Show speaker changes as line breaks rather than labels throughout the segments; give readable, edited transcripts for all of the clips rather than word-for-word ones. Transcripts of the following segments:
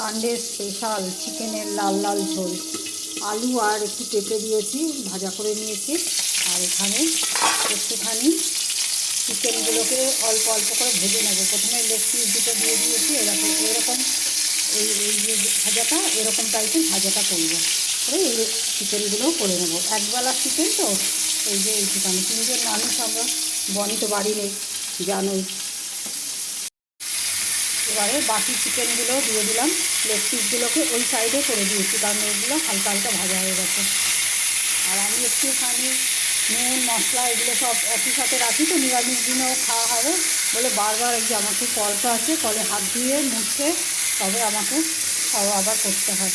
Sunday special চিকেনের লাল লাল ঝোল। আলু আর একটু পেঁপে দিয়েছি, ভাজা করে নিয়েছি। আর এখানে একটুখানি চিকেনগুলোকে অল্প অল্প করে ভেজে নেব। প্রথমে লেগ পিস দুটো দিয়ে দিয়েছি, এরকম এই যে ভাজাটা এরকম টাইপের ভাজাটা করবো করে এই চিকেনগুলো করে নেবো। একবেলা চিকেন তো এই যে এইটুখানি, তিনজন মানুষ আমরা, বনি তো বাড়ি নেই জানোই। এবারে বাকি চিকেনগুলো দিয়ে দিলাম, লেগ পিসগুলোকে ওই সাইডে করে দিয়েছি কারণ ওগুলো হালকা হালকা ভাজা হয়ে গেছে। আর আমি একটুখানি নুন মশলা এগুলো সব একই সাথে রাখি, তো নিরামিষ দিনেও খাওয়া হবে বলে বারবার এই যে আমাকে কলটা আছে, কলে হাত ধুয়ে মুছে তবে আমাকে খাওয়া আবার করতে হয়।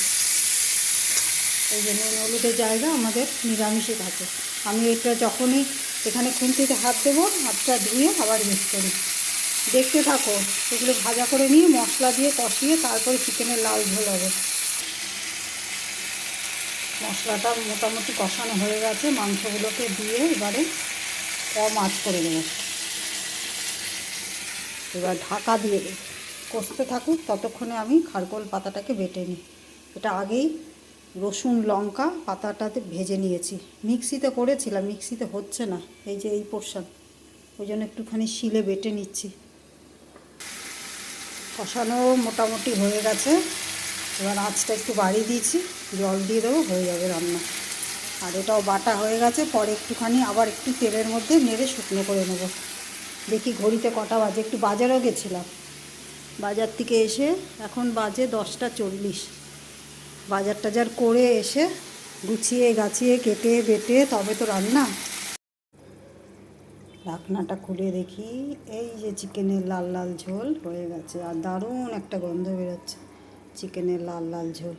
এই যে নুন হলুদের জায়গা আমাদের নিরামিষে থাকে। আমি এটা যখনই এখানে খুন্তিতে হাত দেবো, হাতটা ধুয়ে আবার ইউজ করি। দেখতে থাকো, এগুলো ভাজা করে নিয়ে মশলা দিয়ে কষিয়ে তারপরে চিকেনের লাল ঝোল হবে। মশলাটা মোটামুটি কষানো হয়ে গেছে, মাংসগুলোকে দিয়ে এবারে কম আঁচ করে দেবো। এবার ঢাকা দিয়ে দেবো, কষতে থাকুক, ততক্ষণে আমি খারকোল পাতাটাকে বেটে নিই। এটা আগেই রসুন লঙ্কা পাতাটাতে ভেজে নিয়েছি, মিক্সিতে করেছিলাম, মিক্সিতে হচ্ছে না, এই যে এই পোর্শন, ওই জন্য একটুখানি শিলে বেটে নিচ্ছি। কষানো মোটামুটি হয়ে গেছে, এবার আঁচটা একটু বাড়িয়ে দিয়েছি, জল দিয়ে দেবো, হয়ে যাবে রান্না। আর এটাও বাটা হয়ে গেছে, পরে একটুখানি আবার একটু তেলের মধ্যে নেড়ে শুকনো করে নেব। দেখি ঘড়িতে কটা বাজে, একটু বাজারও গেছিলাম, বাজার থেকে এসে এখন বাজে 10:40। বাজার টাজার করে এসে গুছিয়ে গাছিয়ে কেটে বেটে তবে তো রান্না। ঢাকনাটা খুলে দেখি, এই যে চিকেনের লাল লাল ঝোল হয়ে গেছে, আর দারুণ একটা গন্ধ বেরোচ্ছে চিকেনের লাল লাল ঝোল।